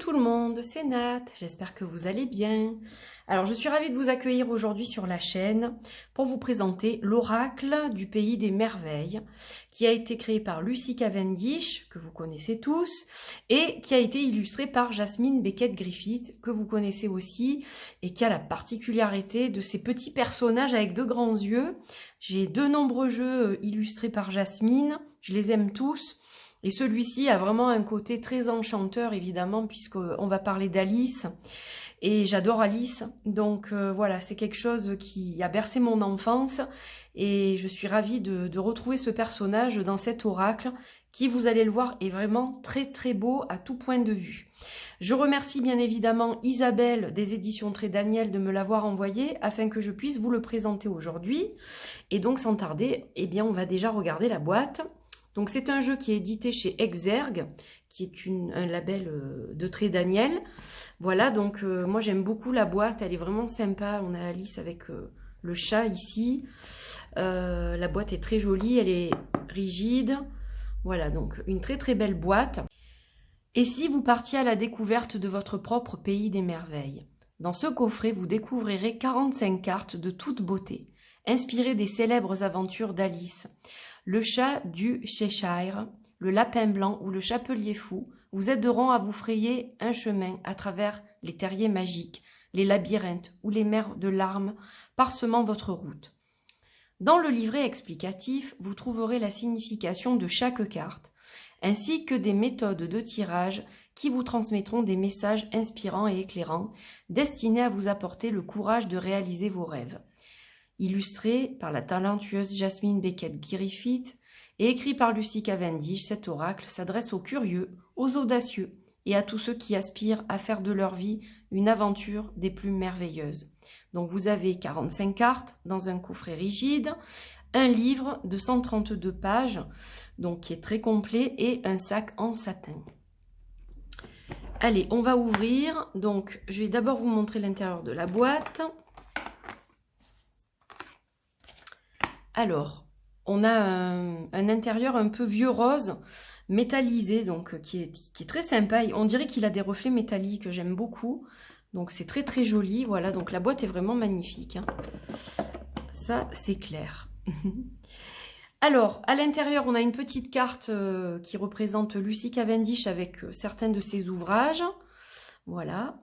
tout le monde, c'est Nat, j'espère que vous allez bien. Alors je suis ravie de vous accueillir aujourd'hui sur la chaîne pour vous présenter l'oracle du pays des merveilles qui a été créé par Lucy Cavendish, que vous connaissez tous, et qui a été illustré par Jasmine Beckett-Griffith, que vous connaissez aussi, et qui a la particularité de ces petits personnages avec de grands yeux. J'ai de nombreux jeux illustrés par Jasmine, je les aime tous. Et celui-ci a vraiment un côté très enchanteur, évidemment, puisqu'on va parler d'Alice. Et j'adore Alice. Donc voilà, c'est quelque chose qui a bercé mon enfance. Et je suis ravie de retrouver ce personnage dans cet oracle, qui, vous allez le voir, est vraiment très très beau à tout point de vue. Je remercie bien évidemment Isabelle des éditions Très Daniel de me l'avoir envoyé, afin que je puisse vous le présenter aujourd'hui. Et donc sans tarder, eh bien on va déjà regarder la boîte. Donc c'est un jeu qui est édité chez Exergue, qui est un label de Très Daniel. Voilà, donc moi j'aime beaucoup la boîte, elle est vraiment sympa. On a Alice avec le chat ici. La boîte est très jolie, elle est rigide. Voilà, donc une très très belle boîte. Et si vous partiez à la découverte de votre propre pays des merveilles? Dans ce coffret, vous découvrirez 45 cartes de toute beauté, inspirées des célèbres aventures d'Alice. Le chat du Cheshire, le lapin blanc ou le chapelier fou vous aideront à vous frayer un chemin à travers les terriers magiques, les labyrinthes ou les mers de larmes parsemant votre route. Dans le livret explicatif, vous trouverez la signification de chaque carte, ainsi que des méthodes de tirage qui vous transmettront des messages inspirants et éclairants, destinés à vous apporter le courage de réaliser vos rêves. Illustré par la talentueuse Jasmine Beckett-Griffith et écrit par Lucy Cavendish, cet oracle s'adresse aux curieux, aux audacieux et à tous ceux qui aspirent à faire de leur vie une aventure des plus merveilleuses. Donc vous avez 45 cartes dans un coffret rigide, un livre de 132 pages, donc qui est très complet, et un sac en satin. Allez, on va ouvrir. Donc je vais d'abord vous montrer l'intérieur de la boîte. Alors, on a un intérieur un peu vieux rose, métallisé, donc qui est très sympa. On dirait qu'il a des reflets métalliques, j'aime beaucoup. Donc c'est très très joli, voilà, donc la boîte est vraiment magnifique. Hein. Ça, c'est clair. Alors, à l'intérieur, on a une petite carte qui représente Lucy Cavendish avec certains de ses ouvrages. Voilà.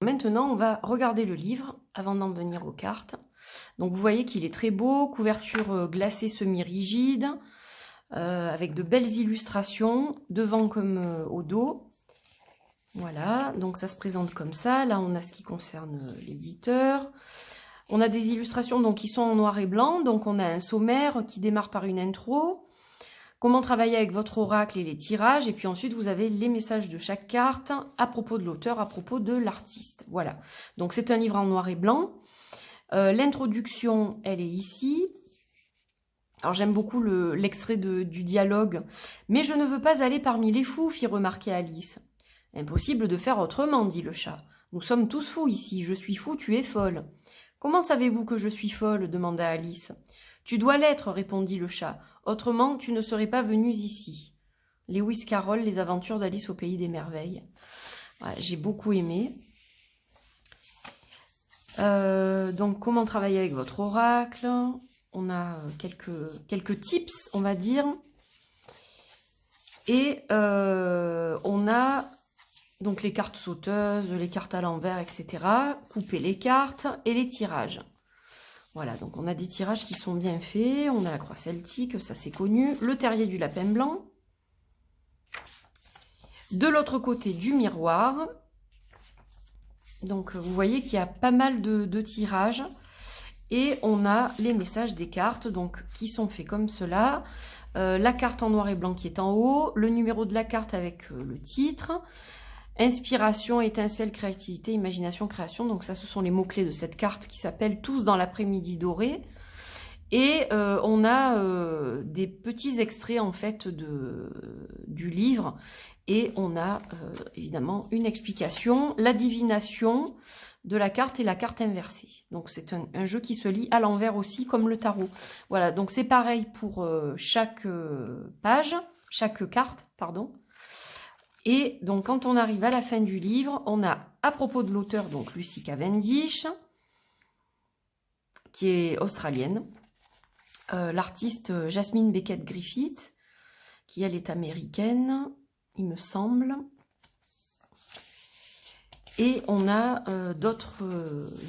Maintenant, on va regarder le livre avant d'en venir aux cartes. Donc, vous voyez qu'il est très beau, couverture glacée semi-rigide, avec de belles illustrations, devant comme au dos. Voilà, donc ça se présente comme ça. Là, on a ce qui concerne l'éditeur. On a des illustrations donc, qui sont en noir et blanc. Donc, on a un sommaire qui démarre par une intro. Comment travailler avec votre oracle et les tirages. Et puis ensuite, vous avez les messages de chaque carte à propos de l'auteur, à propos de l'artiste. Voilà. Donc, c'est un livre en noir et blanc. L'introduction, elle est ici. Alors, j'aime beaucoup l'extrait du dialogue. « Mais je ne veux pas aller parmi les fous, fit remarquer Alice. »« Impossible de faire autrement, dit le chat. Nous sommes tous fous ici. Je suis fou, tu es folle. »« Comment savez-vous que je suis folle ?» demanda Alice. « Tu dois l'être, répondit le chat. Autrement, tu ne serais pas venue ici. » Lewis Carroll, Les aventures d'Alice au pays des merveilles. Ouais, j'ai beaucoup aimé. Donc, comment travailler avec votre oracle. On a quelques tips, on va dire. Et on a donc les cartes sauteuses, les cartes à l'envers, etc. Couper les cartes et les tirages. Voilà, donc on a des tirages qui sont bien faits. On a la croix celtique, ça c'est connu. Le terrier du lapin blanc. De l'autre côté, du miroir. Donc vous voyez qu'il y a pas mal de tirages. Et on a les messages des cartes, donc qui sont faits comme cela. La carte en noir et blanc qui est en haut. Le numéro de la carte avec le titre. Inspiration, étincelle, créativité, imagination, création. Donc ça, ce sont les mots-clés de cette carte qui s'appelle « Tous dans l'après-midi doré ». Et on a des petits extraits en fait du livre. Et on a évidemment une explication, la divination de la carte et la carte inversée. Donc c'est un jeu qui se lit à l'envers aussi, comme le tarot. Voilà, donc c'est pareil pour chaque page, chaque carte, pardon. Et donc, quand on arrive à la fin du livre, on a, à propos de l'auteur, donc Lucy Cavendish, qui est australienne, l'artiste Jasmine Beckett Griffith, qui elle est américaine, il me semble. Et on a d'autres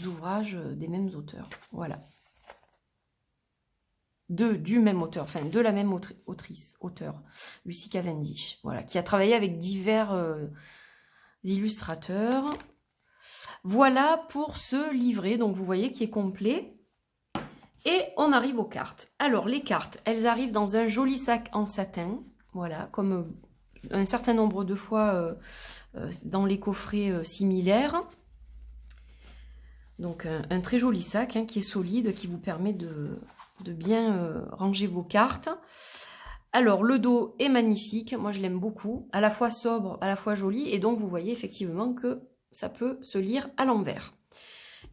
ouvrages des mêmes auteurs, voilà. Du même auteur, enfin de la même auteur, Lucy Cavendish, voilà, qui a travaillé avec divers illustrateurs. Voilà pour ce livret, donc vous voyez qui est complet. Et on arrive aux cartes. Alors les cartes, elles arrivent dans un joli sac en satin, voilà, comme un certain nombre de fois dans les coffrets similaires. Donc un très joli sac qui est solide, qui vous permet de bien ranger vos cartes. Alors le dos est magnifique, moi je l'aime beaucoup, à la fois sobre, à la fois joli, et donc vous voyez effectivement que ça peut se lire à l'envers.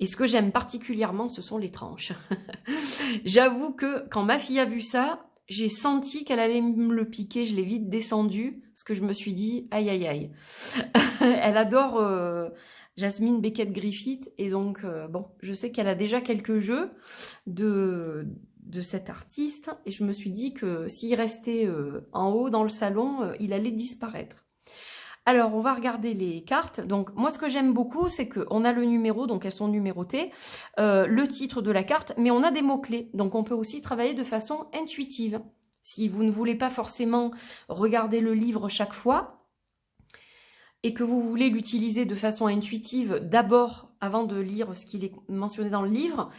Et ce que j'aime particulièrement, ce sont les tranches. J'avoue que quand ma fille a vu ça, j'ai senti qu'elle allait me le piquer, je l'ai vite descendu, parce que je me suis dit, aïe aïe aïe. Elle adore Jasmine Beckett Griffith, et donc, bon, je sais qu'elle a déjà quelques jeux de cet artiste, et je me suis dit que s'il restait en haut dans le salon, il allait disparaître. Alors, on va regarder les cartes. Donc, moi, ce que j'aime beaucoup, c'est qu'on a le numéro, donc elles sont numérotées, le titre de la carte, mais on a des mots-clés. Donc, on peut aussi travailler de façon intuitive. Si vous ne voulez pas forcément regarder le livre chaque fois, et que vous voulez l'utiliser de façon intuitive d'abord, avant de lire ce qu'il est mentionné dans le livre,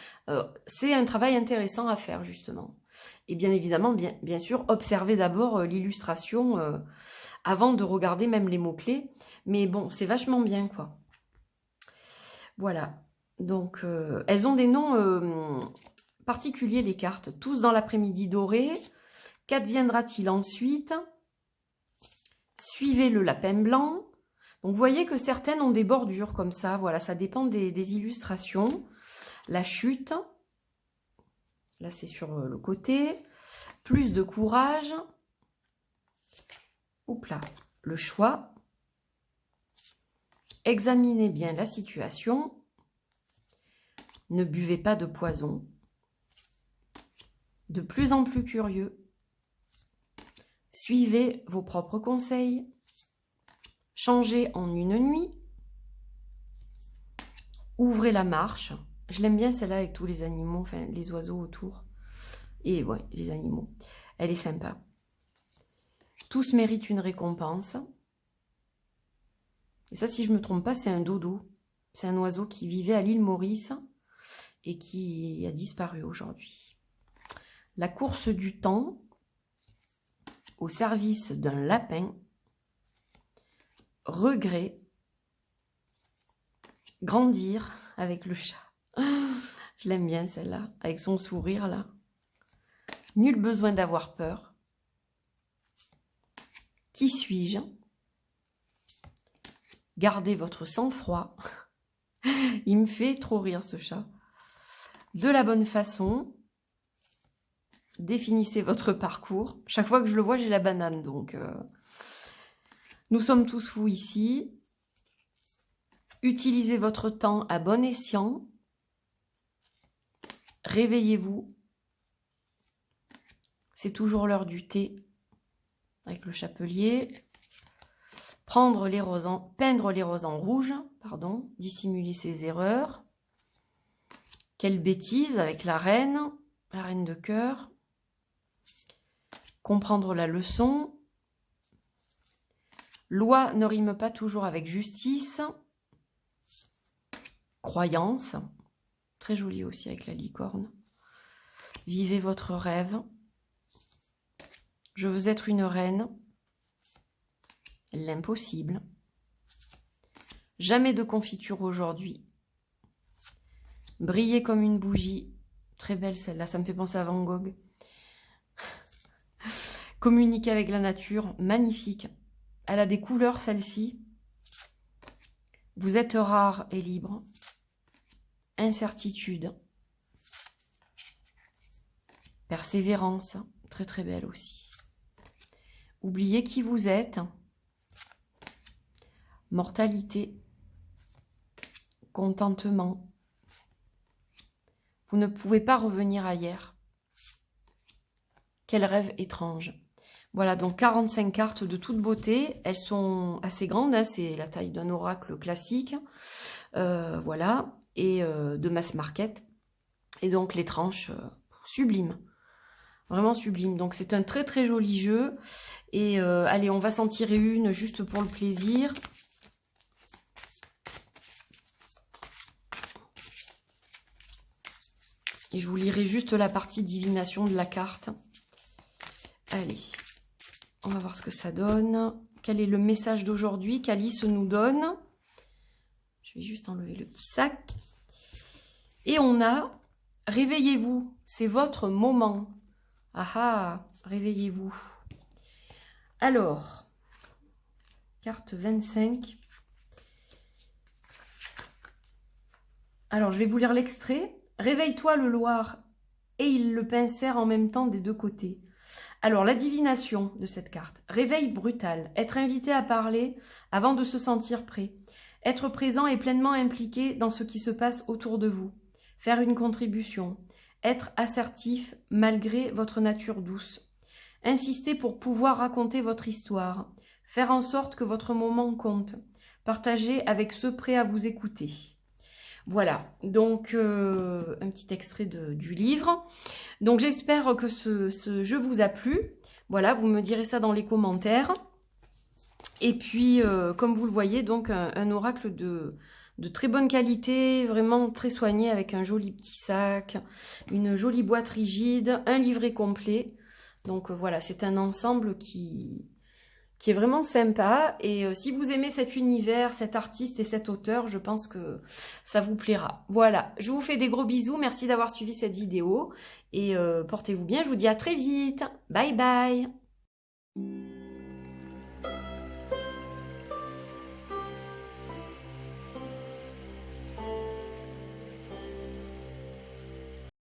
c'est un travail intéressant à faire, justement. Et bien évidemment, bien sûr, observez d'abord l'illustration avant de regarder même les mots-clés. Mais bon, c'est vachement bien, quoi. Voilà. Donc, elles ont des noms particuliers, les cartes. Tous dans l'après-midi doré. Qu'adviendra-t-il ensuite? Suivez le lapin blanc. Donc, vous voyez que certaines ont des bordures comme ça. Voilà, ça dépend des illustrations. La chute. Là, c'est sur le côté. Plus de courage. Oups là, le choix. Examinez bien la situation. Ne buvez pas de poison. De plus en plus curieux. Suivez vos propres conseils. Changez en une nuit. Ouvrez la marche. Je l'aime bien celle-là avec tous les animaux, enfin les oiseaux autour. Et ouais, les animaux. Elle est sympa. Tous méritent une récompense. Et ça, si je ne me trompe pas, c'est un dodo. C'est un oiseau qui vivait à l'île Maurice et qui a disparu aujourd'hui. La course du temps au service d'un lapin. Regret. Grandir avec le chat. Je l'aime bien celle-là, avec son sourire là. Nul besoin d'avoir peur. Qui suis-je? Gardez votre sang-froid. Il me fait trop rire ce chat. De la bonne façon. Définissez votre parcours. Chaque fois que je le vois, j'ai la banane. Donc, nous sommes tous fous ici. Utilisez votre temps à bon escient. Réveillez-vous. C'est toujours l'heure du thé. Avec le chapelier. Peindre les roses en rouge, pardon, dissimuler ses erreurs. Quelle bêtise avec la reine de cœur. Comprendre la leçon. Loi ne rime pas toujours avec justice. Croyance, très joli aussi avec la licorne. Vivez votre rêve. Je veux être une reine. L'impossible. Jamais de confiture aujourd'hui. Briller comme une bougie. Très belle celle-là, ça me fait penser à Van Gogh. Communiquer avec la nature, magnifique. Elle a des couleurs celle-ci. Vous êtes rare et libre. Incertitude. Persévérance, très très belle aussi. Oubliez qui vous êtes. mortalité, contentement. Vous ne pouvez pas revenir à hier. Quel rêve étrange. Voilà, donc 45 cartes de toute beauté. Elles sont assez grandes, hein, c'est la taille d'un oracle classique. Voilà, et de mass market. Et donc les tranches sublimes. Vraiment sublime. Donc c'est un très très joli jeu. Et allez, on va s'en tirer une juste pour le plaisir. Et je vous lirai juste la partie divination de la carte. Allez, on va voir ce que ça donne. Quel est le message d'aujourd'hui qu'Alice nous donne? Je vais juste enlever le petit sac. Et on a, réveillez-vous, c'est votre moment. Ah ah, réveillez-vous. Alors, carte 25. Alors, je vais vous lire l'extrait. Réveille-toi le Loir. Et il le pincèrent en même temps des deux côtés. Alors, la divination de cette carte. Réveil brutal. Être invité à parler avant de se sentir prêt. Être présent et pleinement impliqué dans ce qui se passe autour de vous. Faire une contribution. Être assertif malgré votre nature douce. Insister pour pouvoir raconter votre histoire. Faire en sorte que votre moment compte. Partager avec ceux prêts à vous écouter. Voilà, donc un petit extrait du livre. Donc j'espère que ce jeu vous a plu. Voilà, vous me direz ça dans les commentaires. Et puis, comme vous le voyez, donc un oracle de très bonne qualité, vraiment très soigné, avec un joli petit sac, une jolie boîte rigide, un livret complet. Donc voilà, c'est un ensemble qui est vraiment sympa. Et si vous aimez cet univers, cet artiste et cet auteur, je pense que ça vous plaira. Voilà, je vous fais des gros bisous. Merci d'avoir suivi cette vidéo. Et portez-vous bien, je vous dis à très vite. Bye bye.